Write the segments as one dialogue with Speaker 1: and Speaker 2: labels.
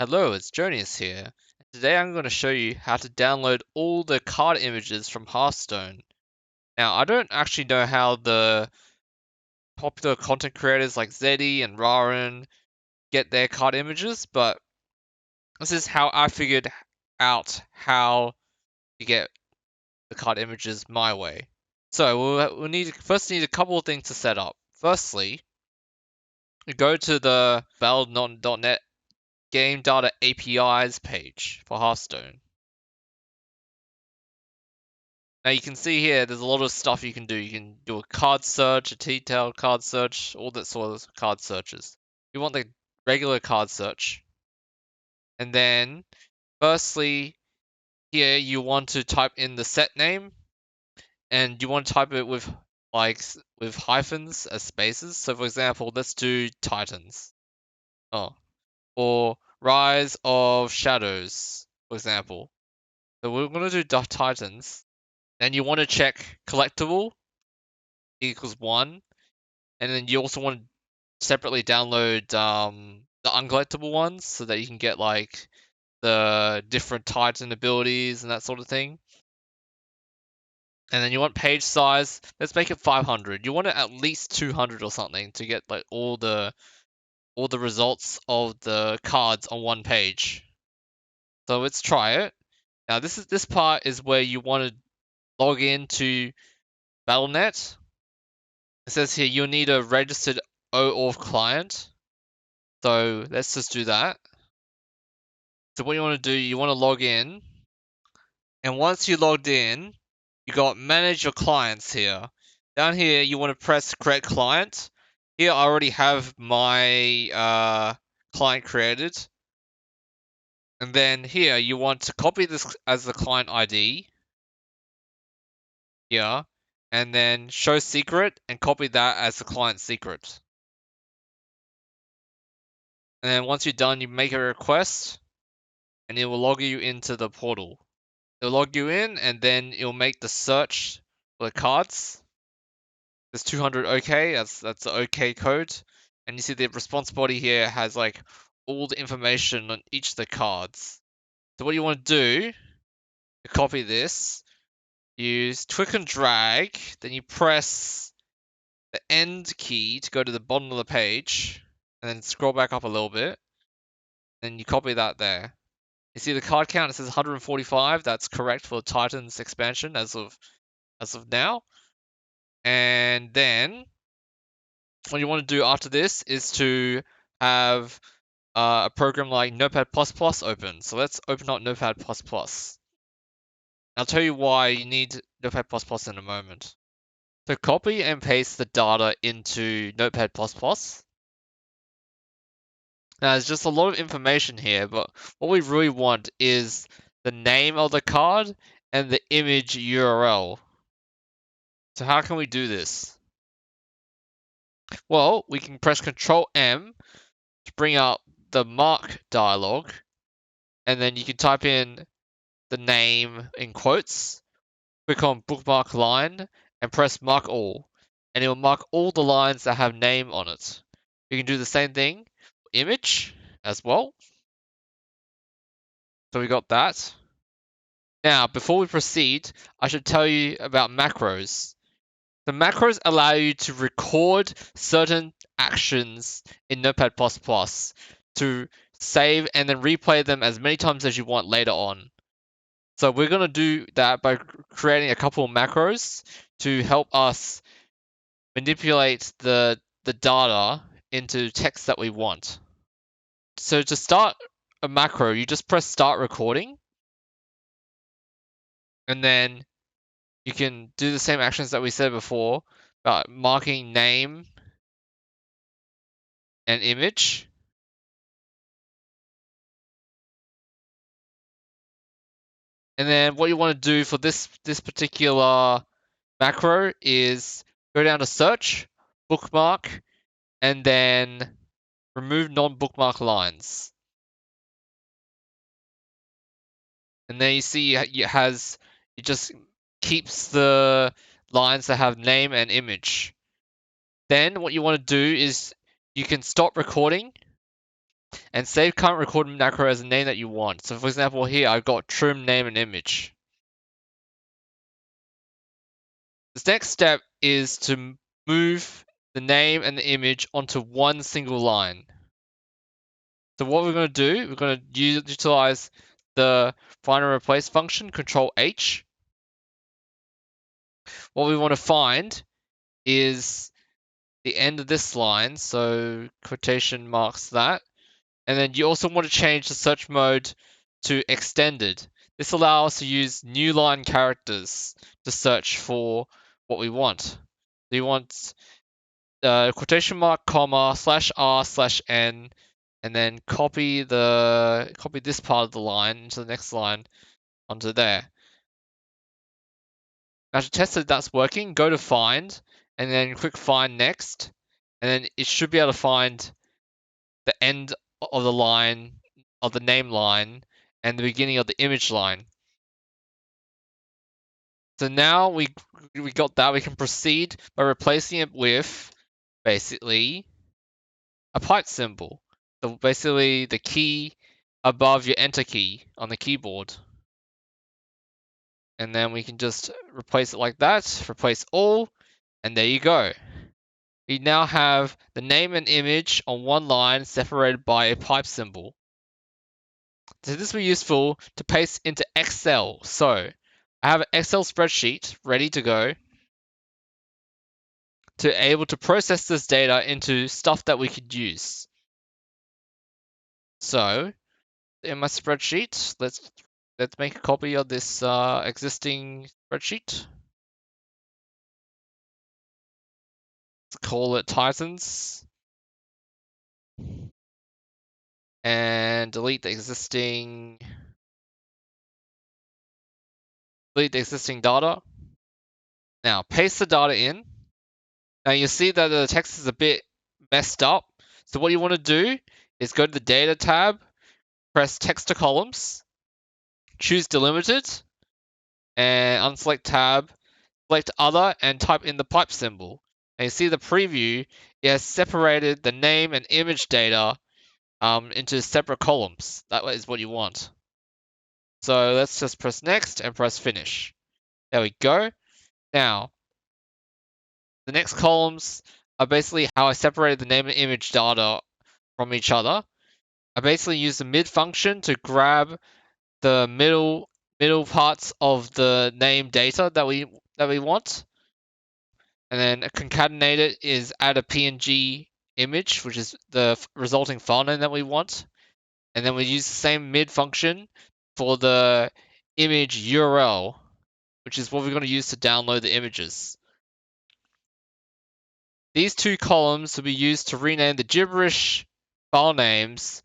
Speaker 1: Hello, it's Jonius here. Today I'm going to show you how to download all the card images from Hearthstone. Now, I don't actually know how the popular content creators like Zeddy and Raren get their card images, but this is how I figured out how to get the card images my way. So we'll need a couple of things to set up. Firstly, you go to the battle.net game data APIs page for Hearthstone. Now you can see here, there's a lot of stuff you can do. You can do a card search, a detailed card search, all that sort of card searches. You want the regular card search. And then, firstly, here you want to type in the set name, and you want to type it with with hyphens as spaces. So for example, let's do Titans. Oh, or Rise of Shadows, for example. So we're going to do Titans. Then you want to check collectible equals 1. And then you also want to separately download the uncollectible ones so that you can get like the different Titan abilities and that sort of thing. And then you want page size. Let's make it 500. You want it at least 200 or something to get like all the results of the cards on one page. So let's try it. Now this part is where you want to log into Battle.net. It says here you'll need a registered OAuth client. So let's just do that. So what you want to do, you want to log in. And once you logged in, you got manage your clients here. Down here, you want to press create client. Here, I already have my client created. And then here, you want to copy this as the client ID. Here. And then show secret and copy that as the client secret. And then once you're done, you make a request and it will log you into the portal. It'll log you in and then it'll make the search for the cards. There's 200 OK, that's the OK code. And you see the response body here has like all the information on each of the cards. So what you want to do to copy this, use click and drag, then you press the end key to go to the bottom of the page, and then scroll back up a little bit, then you copy that there. You see the card count, it says 145, that's correct for the Titans expansion as of now. And then what you want to do after this is to have a program like Notepad++ open. So let's open up Notepad++. I'll tell you why you need Notepad++ in a moment. So copy and paste the data into Notepad++. Now there's just a lot of information here, but what we really want is the name of the card and the image URL. So how can we do this? Well, we can press Ctrl M to bring up the mark dialog, and then you can type in the name in quotes, click on bookmark line, and press mark all, and it will mark all the lines that have name on it. You can do the same thing, image as well. So we got that. Now, before we proceed, I should tell you about macros. The macros allow you to record certain actions in Notepad++ to save and then replay them as many times as you want later on. So we're going to do that by creating a couple of macros to help us manipulate the data into text that we want. So to start a macro, you just press start recording, and then you can do the same actions that we said before about marking name and image. And then what you want to do for this particular macro is go down to search, bookmark, and then remove non-bookmark lines. And then you see it just keeps the lines that have name and image. Then what you want to do is you can stop recording, and save current recorded macro as a name that you want. So for example, here I've got trim name and image. This next step is to move the name and the image onto one single line. So what we're going to do, we're going to utilize the find and replace function, Control H. What we want to find is the end of this line, so quotation marks that. And then you also want to change the search mode to extended. This allows us to use new line characters to search for what we want. So you want quotation mark, comma, /r/n, and then copy this part of the line into the next line onto there. Now to test that that's working, go to find, and then click find next, and then it should be able to find the end of the line, of the name line, and the beginning of the image line. So now we got that, we can proceed by replacing it with basically a pipe symbol. So basically the key above your enter key on the keyboard. And then we can just replace it like that, replace all, and there you go. We now have the name and image on one line separated by a pipe symbol. So this will be useful to paste into Excel. So I have an Excel spreadsheet ready to go to able to process this data into stuff that we could use. So in my spreadsheet, let's make a copy of this existing spreadsheet. Let's call it Titans. And delete the existing data. Now paste the data in. Now you see that the text is a bit messed up. So what you want to do is go to the data tab, press text to columns, choose delimited, and unselect tab, select other, and type in the pipe symbol. And you see the preview, it has separated the name and image data into separate columns. That is what you want. So let's just press next and press finish. There we go. Now, the next columns are basically how I separated the name and image data from each other. I basically use the mid function to grab the middle parts of the name data that we want, and then concatenate it is add a PNG image, which is the resulting file name that we want, and then we use the same mid function for the image URL, which is what we're going to use to download the images. These two columns will be used to rename the gibberish file names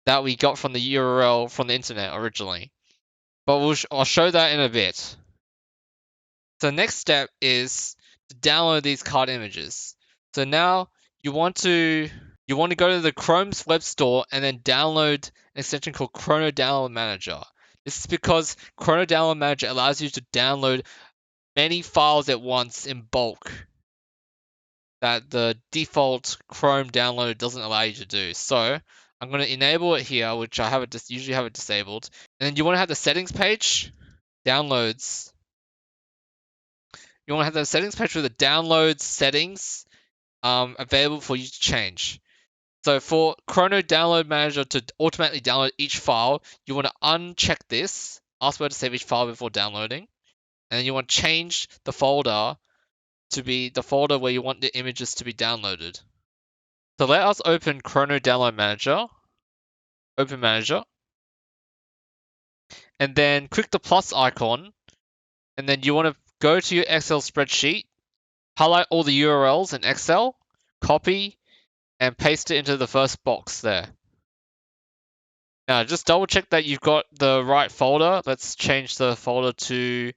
Speaker 1: that we got from the URL from the internet originally. But I'll show that in a bit. So the next step is to download these card images. So now you want to go to the Chrome's web store and then download an extension called Chrono Download Manager. This is because Chrono Download Manager allows you to download many files at once in bulk that the default Chrome downloader doesn't allow you to do. So I'm going to enable it here, which I usually have it disabled. And then you want to have the settings page, downloads. You want to have the settings page with the downloads settings available for you to change. So for Chrono Download Manager to automatically download each file, you want to uncheck this, ask where to save each file before downloading, and then you want to change the folder to be the folder where you want the images to be downloaded. So let us open Chrono Download Manager, open Manager, and then click the plus icon, and then you want to go to your Excel spreadsheet, highlight all the URLs in Excel, copy, and paste it into the first box there. Now, just double check that you've got the right folder. Let's change the folder to,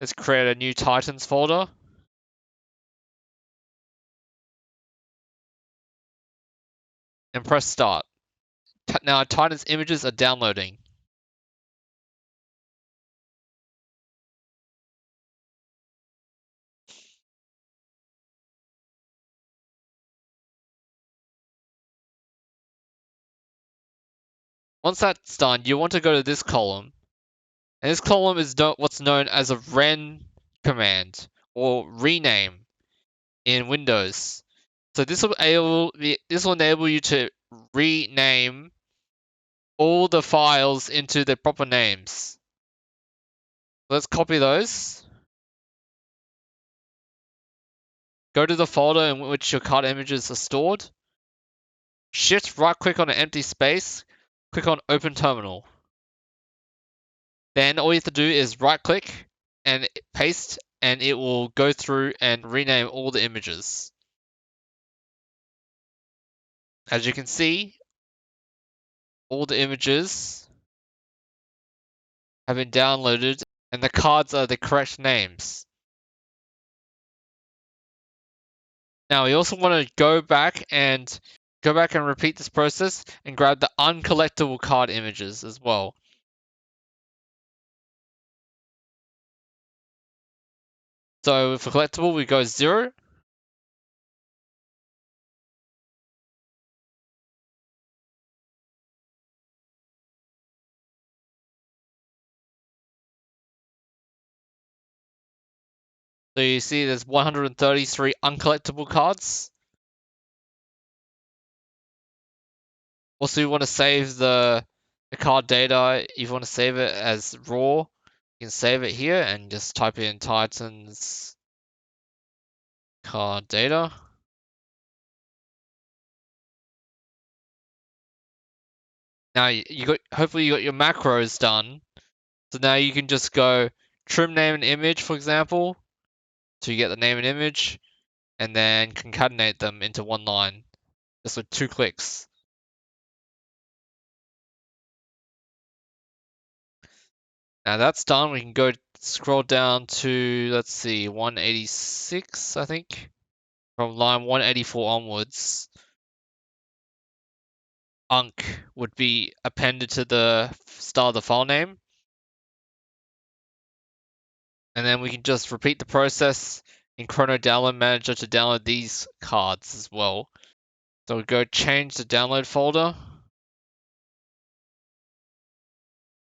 Speaker 1: let's create a new Titans folder. And press start. Now, Titans images are downloading. Once that's done, you want to go to this column. And this column is what's known as a ren command or rename in Windows. So this will enable you to rename all the files into their proper names. Let's copy those. Go to the folder in which your card images are stored. Shift right click on an empty space. Click on Open Terminal. Then all you have to do is right click and paste, and it will go through and rename all the images. As you can see, all the images have been downloaded and the cards are the correct names. Now we also want to go back and repeat this process and grab the uncollectible card images as well. So for collectible, we go 0. So you see there's 133 uncollectible cards. Also, you want to save the card data. If you want to save it as raw, you can save it here and just type in Titans card data. Now hopefully you got your macros done. So now you can just go trim name and image, for example. So you get the name and image, and then concatenate them into one line, just with 2 clicks. Now that's done, we can go scroll down to, let's see, 186, I think. From line 184 onwards, unc would be appended to the start of the file name. And then we can just repeat the process in Chrono Download Manager to download these cards as well. So we go change the download folder,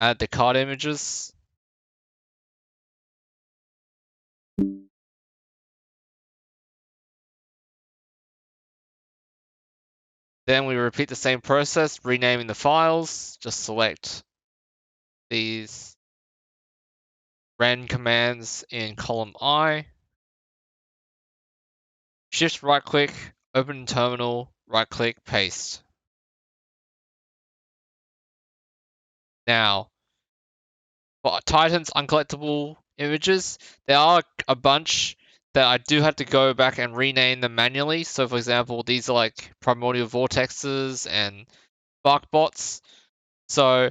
Speaker 1: add the card images. Then we repeat the same process, renaming the files. Just select these ren commands in column I. Shift right click, open terminal, right click, paste. Now, for Titan's uncollectible images, there are a bunch that I do have to go back and rename them manually. So for example, these are like primordial vortexes and spark bots. So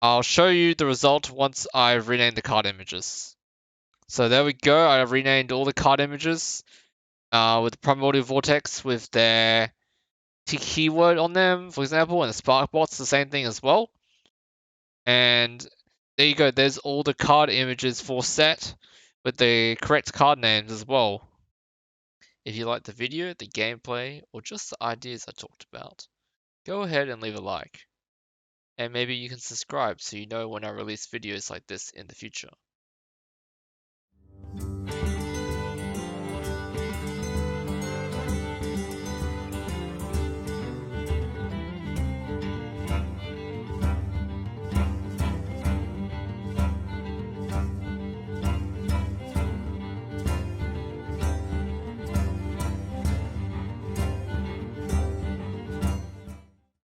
Speaker 1: I'll show you the result once I've renamed the card images. So there we go. I've renamed all the card images with the primordial vortex with their keyword on them, for example, and the spark bots the same thing as well. And there you go. There's all the card images for set with the correct card names as well. If you liked the video, the gameplay, or just the ideas I talked about, go ahead and leave a like. And maybe you can subscribe so you know when I release videos like this in the future.